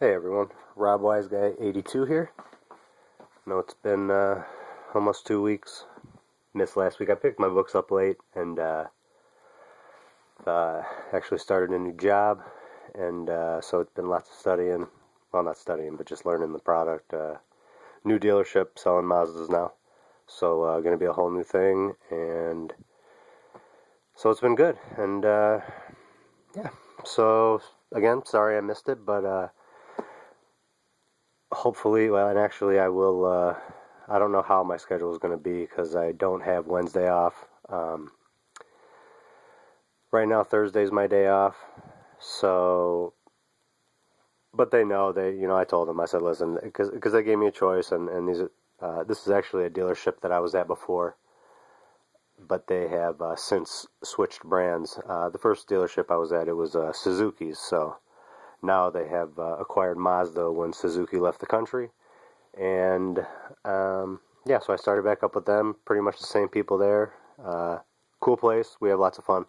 Hey everyone, Rob Wise Guy 82 here. I know it's been almost 2 weeks. Missed last week. I picked my books up late and actually started a new job, and so it's been lots of studying. Well, not studying, but just learning the product. New dealership selling Mazdas now, so going to be a whole new thing, and so it's been good. And yeah, so again, sorry I missed it, but hopefully, well, and actually I will, I don't know how my schedule is going to be because I don't have Wednesday off. Right now Thursday's my day off, so, but they know, I told them, I said, listen, because they gave me a choice, and this is actually a dealership that I was at before, but they have since switched brands. The first dealership I was at, it was Suzuki's, so now they have acquired Mazda when Suzuki left the country, and yeah, so I started back up with them. Pretty much the same people there. Cool place. We have lots of fun.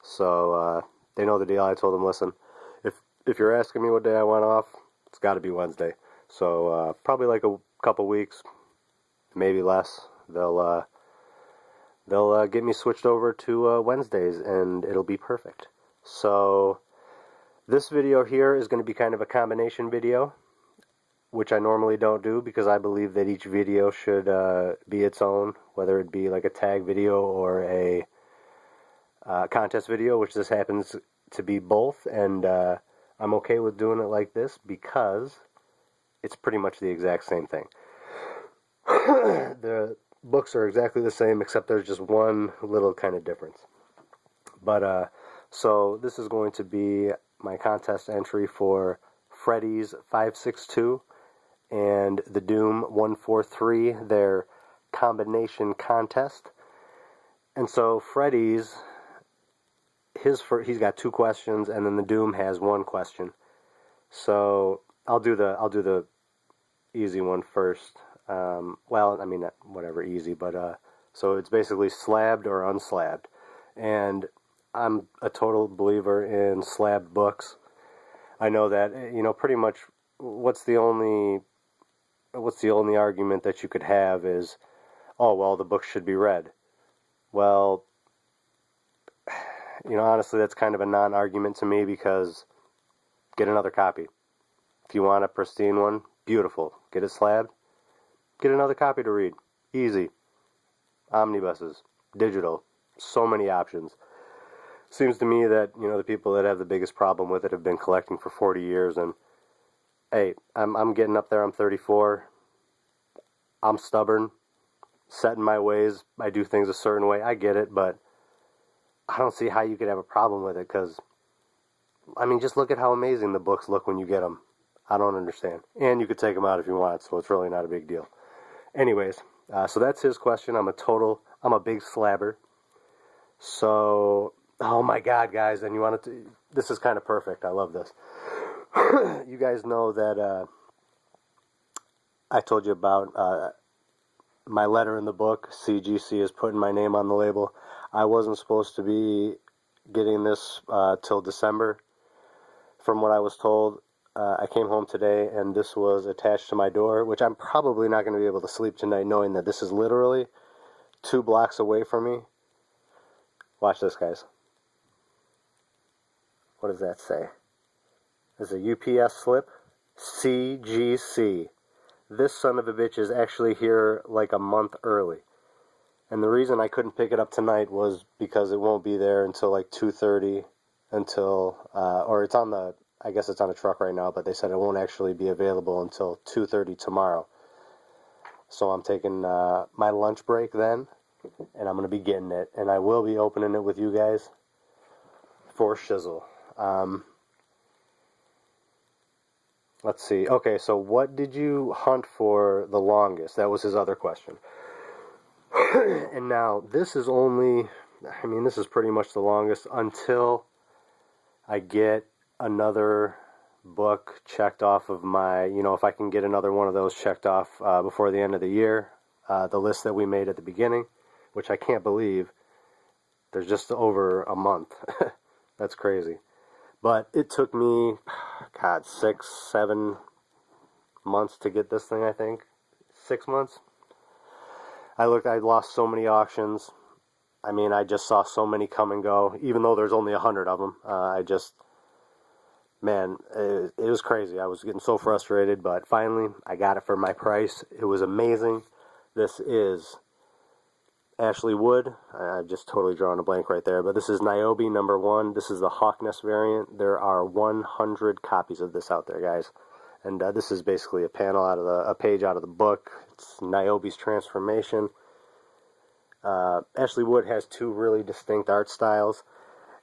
So they know the deal. I told them, listen, if you're asking me what day I went off, it's got to be Wednesday. So probably like a couple weeks, maybe less. They'll get me switched over to Wednesdays, and it'll be perfect. So this video here is going to be kind of a combination video, which I normally don't do because I believe that each video should be its own, whether it be like a tag video or a contest video, which this happens to be both, and I'm okay with doing it like this because it's pretty much the exact same thing. The books are exactly the same, except there's just one little kind of difference. But so this is going to be my contest entry for Freddy's 562 and the Doom 143, their combination contest. And so Freddy's, he's got 2 questions, and then the Doom has 1 question. So I'll do the easy one first. Well, I mean, whatever, easy, but so it's basically slabbed or unslabbed, and I'm a total believer in slabbed books. I know that, pretty much what's the only argument that you could have is, oh, well, the book should be read. Well, honestly, that's kind of a non-argument to me because get another copy. If you want a pristine one, beautiful. Get it slabbed. Get another copy to read. Easy. Omnibuses. Digital. So many options. Seems to me that, the people that have the biggest problem with it have been collecting for 40 years, and hey, I'm getting up there. I'm 34. I'm stubborn, set in my ways. I do things a certain way. I get it, but I don't see how you could have a problem with it because, I mean, just look at how amazing the books look when you get them. I don't understand. And you could take them out if you want, so it's really not a big deal. Anyways, so that's his question. I'm a big slabber. So, oh my God, guys, and this is kind of perfect. I love this. You guys know that I told you about my letter in the book. CGC is putting my name on the label. I wasn't supposed to be getting this till December, from what I was told. I came home today, and this was attached to my door, which I'm probably not going to be able to sleep tonight knowing that this is literally 2 blocks away from me. Watch this, guys. What does that say? There's a UPS slip. CGC. This son of a bitch is actually here like a month early. And the reason I couldn't pick it up tonight was because it won't be there until like 2:30 or it's on I guess it's on a truck right now, but they said it won't actually be available until 2:30 tomorrow. So I'm taking my lunch break then, and I'm going to be getting it, and I will be opening it with you guys for shizzle. Let's see. Okay, so what did you hunt for the longest? That was his other question. And now, this is pretty much the longest until I get another book checked off of my, if I can get another one of those checked off before the end of the year, the list that we made at the beginning, which I can't believe there's just over a month. That's crazy. But it took me God, 6, 7 months to get this thing, I think. 6 months. I lost so many auctions. I mean, I just saw so many come and go, even though there's only 100 of them. Man, it was crazy. I was getting so frustrated, but finally, I got it for my price. It was amazing. This is Ashley Wood. I've just totally drawn a blank right there, but this is Niobe #1. This is the Hawkness variant. There are 100 copies of this out there, guys. And this is basically a page out of the book. It's Niobe's transformation. Ashley Wood has two really distinct art styles,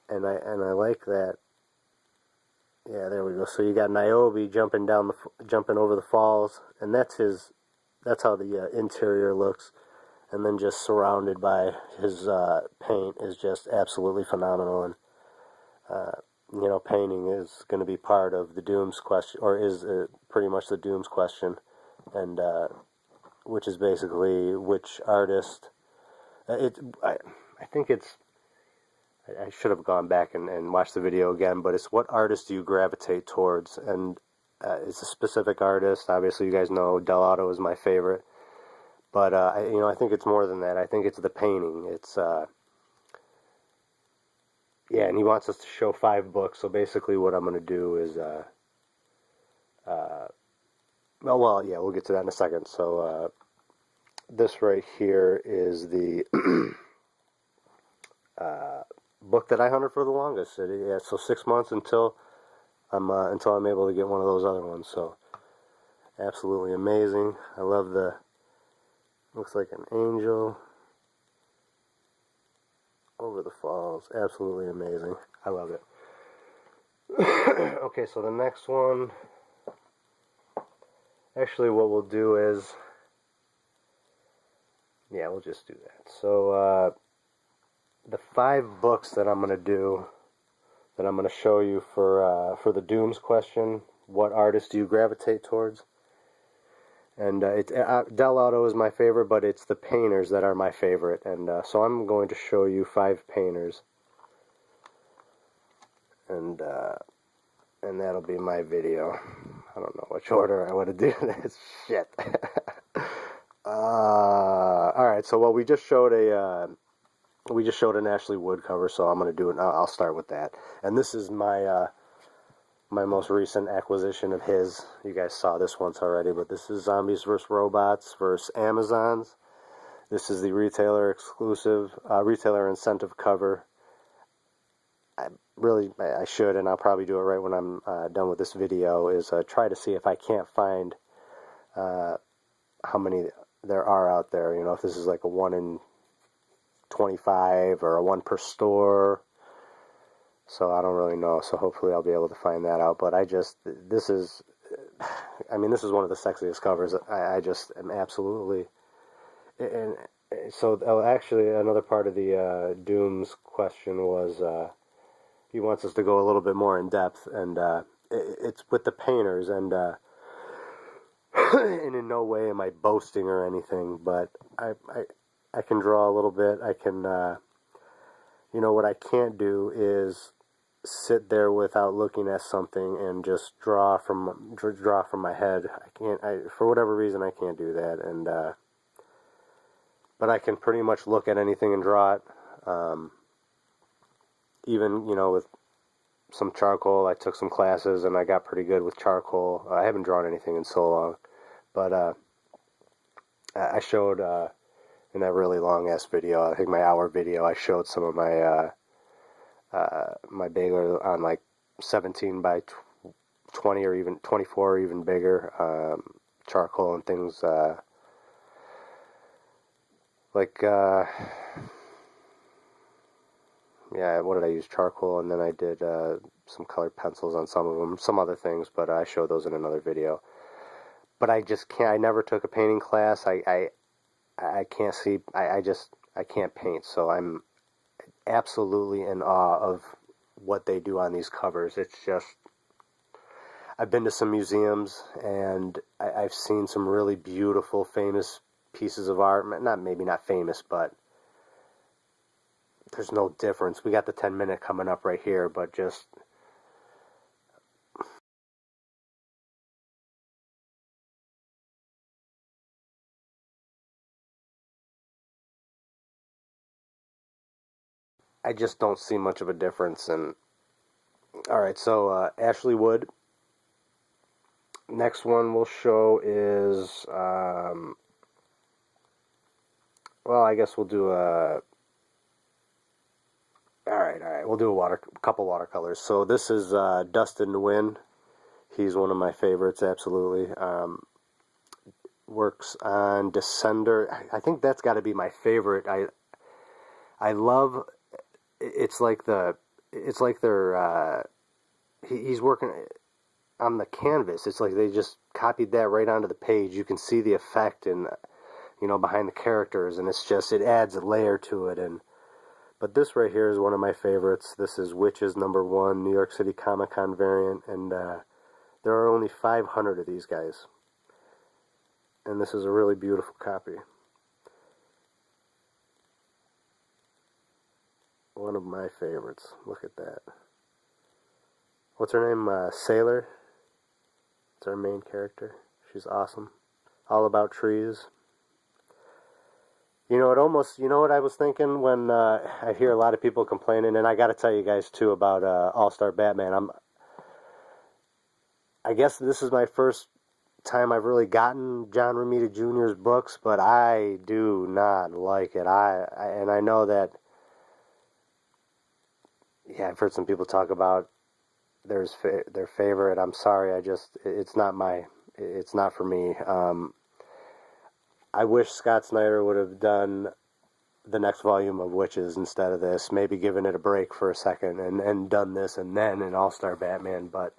and I like that. Yeah, there we go. So you got Niobe jumping over the falls, and that's how the interior looks, and then just surrounded by his paint is just absolutely phenomenal. And painting is going to be part of the Doom's question, or is pretty much the Doom's question, and which is basically which artist. I think it's. I should have gone back and watched the video again, but it's what artist do you gravitate towards, and it's a specific artist. Obviously, you guys know Dell'Otto is my favorite, but I think it's more than that. I think it's the painting. It's yeah, and he wants us to show 5 books. So basically, what I'm going to do is well, yeah, we'll get to that in a second. So this right here is the book that I hunted for the longest. Yeah, so 6 months until I'm able to get one of those other ones. So absolutely amazing. I love looks like an angel over the falls. Absolutely amazing. I love it. Okay, so the next one. Actually, what we'll do is, yeah, we'll just do that. So the 5 books that I'm going to show you for the Doom's question, what artist do you gravitate towards? And Dell'Otto is my favorite, but it's the painters that are my favorite. And so I'm going to show you 5 painters, and that'll be my video. I don't know which order I want to do this. Shit. All right. So we just showed an Ashley Wood cover, so I'm going to do it. I'll start with that. And this is my most recent acquisition of his. You guys saw this once already, but this is Zombies vs. Robots vs. Amazons. This is the retailer incentive cover. I should, and I'll probably do it right when I'm done with this video, is try to see if I can't find how many there are out there. If this is like a 1 in 25 or a 1 per store. So I don't really know. So hopefully I'll be able to find that out. But this is one of the sexiest covers. I just am absolutely. And so actually another part of the Doom's question was he wants us to go a little bit more in depth, and it's with the painters, and and in no way am I boasting or anything, but I can draw a little bit. I can, what I can't do is sit there without looking at something and just draw from my head. For whatever reason, I can't do that, and but I can pretty much look at anything and draw it. Even with some charcoal, I took some classes and I got pretty good with charcoal. I haven't drawn anything in so long, but I showed in that really long ass video, I think my hour video, I showed some of my my bigger on like 17 by 20 or even 24 or even bigger charcoal and things like yeah, what did I use? Charcoal, and then I did some colored pencils on some of them, some other things, but I showed those in another video. But I just can't. I never took a painting class. I can't see. I can't paint. So I'm absolutely in awe of what they do on these covers. It's just. I've been to some museums, and I've seen some really beautiful, famous pieces of art. Maybe not famous, but there's no difference. We got the 10-minute coming up right here, but just I just don't see much of a difference. And alright, so Ashley Wood. Next one we'll show is, well, I guess we'll do alright, we'll do a couple watercolors. So this is Dustin Nguyen. He's one of my favorites, absolutely. Works on Descender. I think that's got to be my favorite. I love. It's like they're. He's working on the canvas. It's like they just copied that right onto the page. You can see the effect and behind the characters, and it adds a layer to it. But this right here is one of my favorites. This is Witches #1, New York City Comic Con variant, and there are only 500 of these guys. And this is a really beautiful copy. One of my favorites. Look at that. What's her name? Sailor. It's our main character. She's awesome. All about trees. You know what I was thinking when I hear a lot of people complaining, and I got to tell you guys too about All-Star Batman. I guess this is my first time I've really gotten John Romita Jr.'s books, but I do not like it. And I know that, yeah, I've heard some people talk about their favorite. I'm sorry, it's not for me. I wish Scott Snyder would have done the next volume of Witches instead of this, maybe given it a break for a second and done this and then an All-Star Batman, but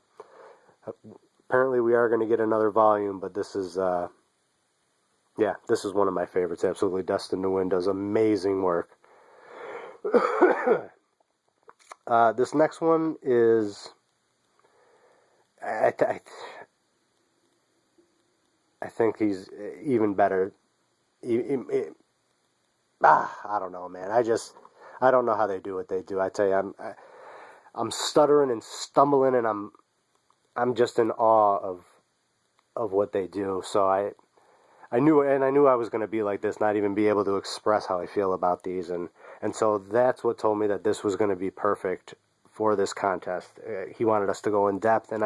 apparently we are going to get another volume, but this is one of my favorites, absolutely. Dustin Nguyen does amazing work. This next one is, I think he's even better. I don't know, man. I don't know how they do what they do. I tell you, I'm stuttering and stumbling, and I'm just in awe of what they do. So I knew I was going to be like this, not even be able to express how I feel about these, and so that's what told me that this was going to be perfect for this contest. He wanted us to go in depth, and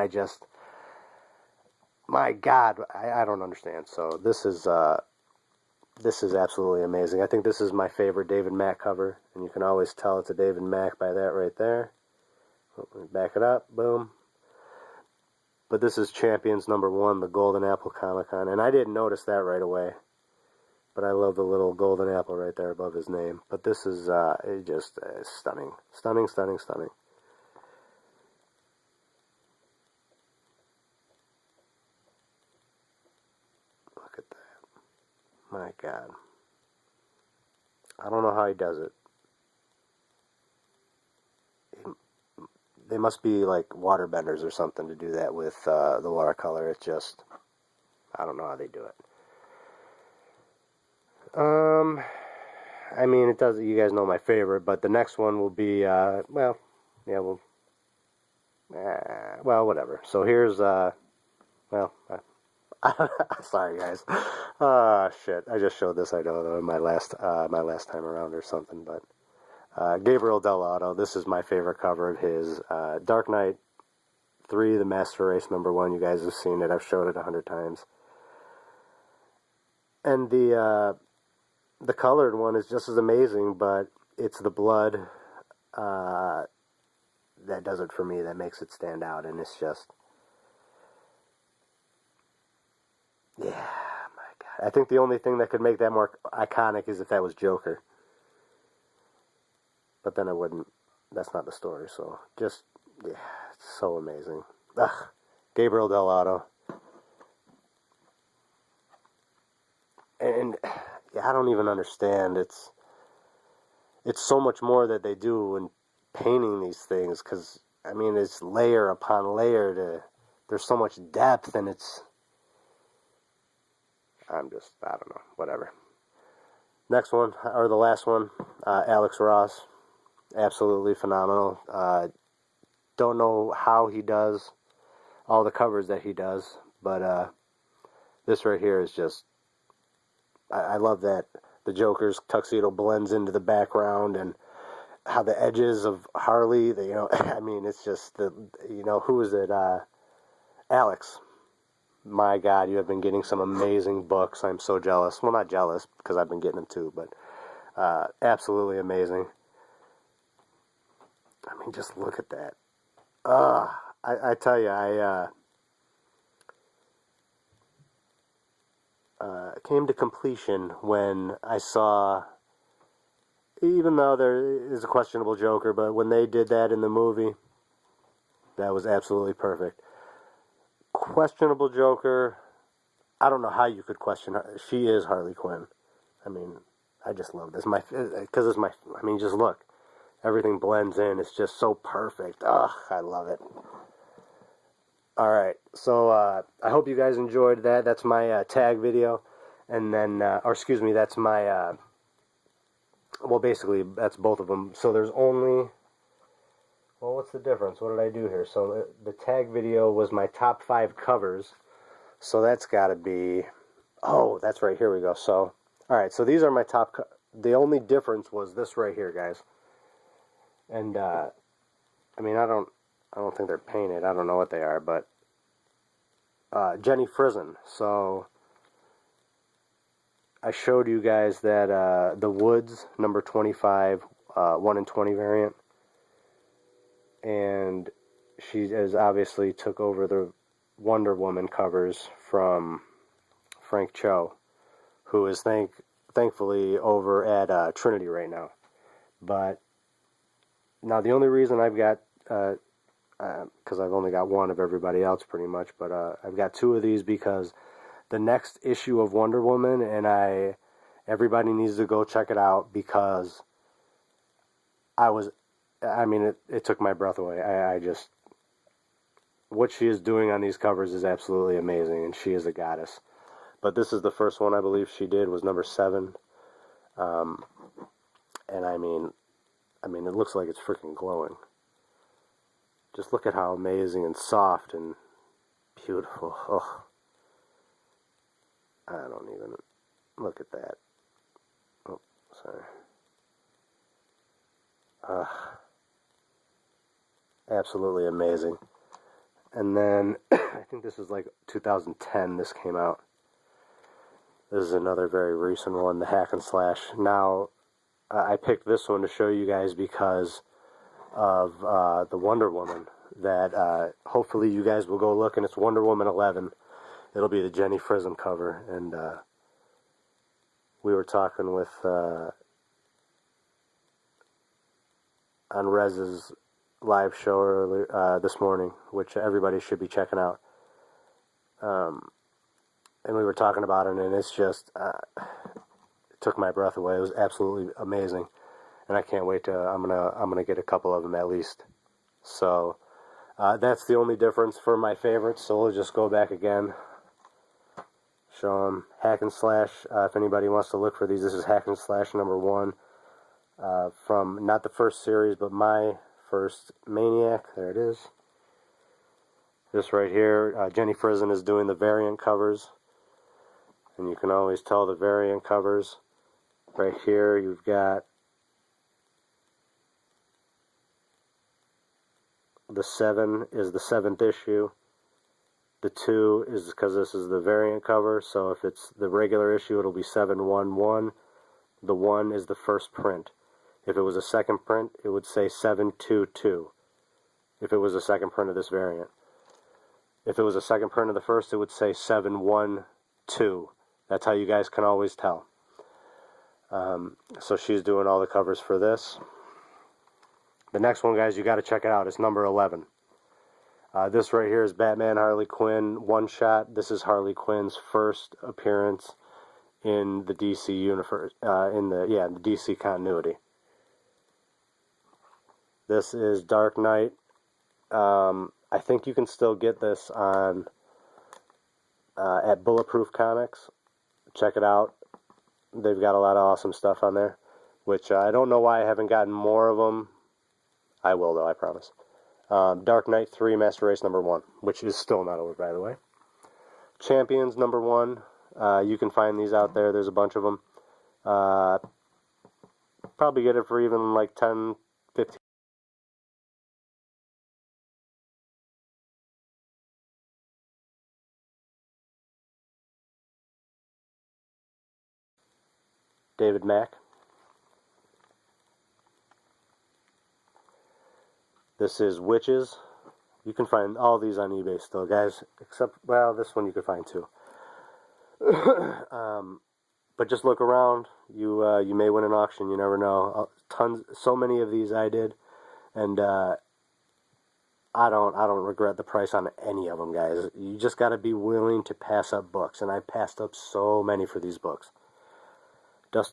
my God, I don't understand. So this is absolutely amazing. I think this is my favorite David Mack cover, and you can always tell it's a David Mack by that right there. Back it up, boom. But this is Champions #1, the Golden Apple Comic Con, and I didn't notice that right away. But I love the little golden apple right there above his name. But this is just stunning, stunning, stunning, stunning. Look at that. My God. I don't know how he does it. They must be like waterbenders or something to do that with the watercolor. It's just, I don't know how they do it. I mean, it does. You guys know my favorite, but the next one will be, well, whatever. So here's, sorry guys. Shit. I just showed this. I know my last time around or something, but. Gabriel Dell'Otto, this is my favorite cover of his. Dark Knight 3, The Master Race #1. You guys have seen it. I've showed it 100 times. And the colored one is just as amazing, but it's the blood that does it for me, that makes it stand out. And it's just, yeah, my God. I think the only thing that could make that more iconic is if that was Joker. But then I wouldn't. That's not the story. So just, yeah, it's so amazing. Ugh, Gabriel Dell'Otto. And yeah, I don't even understand. It's so much more that they do in painting these things. Because I mean, it's layer upon layer. There's so much depth, and I don't know. Whatever. Next one, or the last one, Alex Ross. Absolutely phenomenal. Don't know how he does all the covers that he does, but this right here is just, I love that the Joker's tuxedo blends into the background, and how the edges of Harley, I mean, it's just who is it? Alex. My God, you have been getting some amazing books. I'm so jealous. Well, not jealous because I've been getting them too, but absolutely amazing. I mean, just look at that. I tell you, I came to completion when I saw, even though there is a questionable Joker, but when they did that in the movie, that was absolutely perfect. Questionable Joker, I don't know how you could question her. She is Harley Quinn. I mean, I just love this. I mean, just look. Everything blends in. It's just so perfect. Ugh, I love it. All right, so I hope you guys enjoyed that. That's my tag video. And then, or excuse me, that's my, well, basically, that's both of them. So there's only, well, what's the difference? What did I do here? So the tag video was my top 5 covers. So that's got to be, oh, that's right, here we go. So, all right, so these are my top, the only difference was this right here, guys. And, I mean, I don't think they're painted. I don't know what they are, but Jenny Frison. So I showed you guys that the Woods number 25 1 in 20 variant, and she has obviously took over the Wonder Woman covers from Frank Cho, who is thankfully over at Trinity right now. But now the only reason I've got, because I've only got one of everybody else pretty much, but I've got 2 of these because the next issue of Wonder Woman, and everybody needs to go check it out because it took my breath away. I just, what she is doing on these covers is absolutely amazing, and she is a goddess. But this is the first one I believe she did, was number 7. And I mean, it looks like it's freaking glowing. Just look at how amazing and soft and beautiful. Oh, I don't even look at that. Oh, sorry. Absolutely amazing. And then I think this is like 2010 this came out. This is another very recent one, the Hack and Slash. Now, I picked this one to show you guys because of the Wonder Woman that hopefully you guys will go look, and it's Wonder Woman 11. It'll be the Jenny Frison cover, and we were talking with on Rez's live show earlier, this morning, which everybody should be checking out. And we were talking about it, and it's just it took my breath away. It was absolutely amazing, and I can't wait to. I'm gonna get a couple of them at least. So that's the only difference for my favorites. So we'll just go back again. Show them Hack and Slash. If anybody wants to look for these, this is Hack and Slash number 1 from not the first series, but my first Maniac. There it is. This right here, Jenny Frison is doing the variant covers, and you can always tell the variant covers. Right here, you've got the 7 is the 7th issue. The 2 is because this is the variant cover, so if it's the regular issue, it'll be 711. The 1 is the first print. If it was a second print, it would say 722. If it was a second print of this variant. If it was a second print of the first, it would say 712. That's how you guys can always tell. So she's doing all the covers for this. The next one, guys, you got to check it out. It's number 11. This right here is Batman Harley Quinn one-shot. This is Harley Quinn's first appearance in the DC universe, in the DC continuity. This is Dark Knight. I think you can still get this on at Bulletproof Comics. Check it out. They've got a lot of awesome stuff on there, which I don't know why I haven't gotten more of them. I will, though, I promise. Dark Knight 3 Master Race number 1, which is still not over, by the way. Champions number 1. You can find these out there. There's a bunch of them. Probably get it for even like $10 David Mack. This is Witches. You can find all these on eBay still, guys. Except, well, this one you can find too. But just look around. You may win an auction. You never know. So many of these I did, and I don't regret the price on any of them, guys. You just got to be willing to pass up books, and I passed up so many for these books.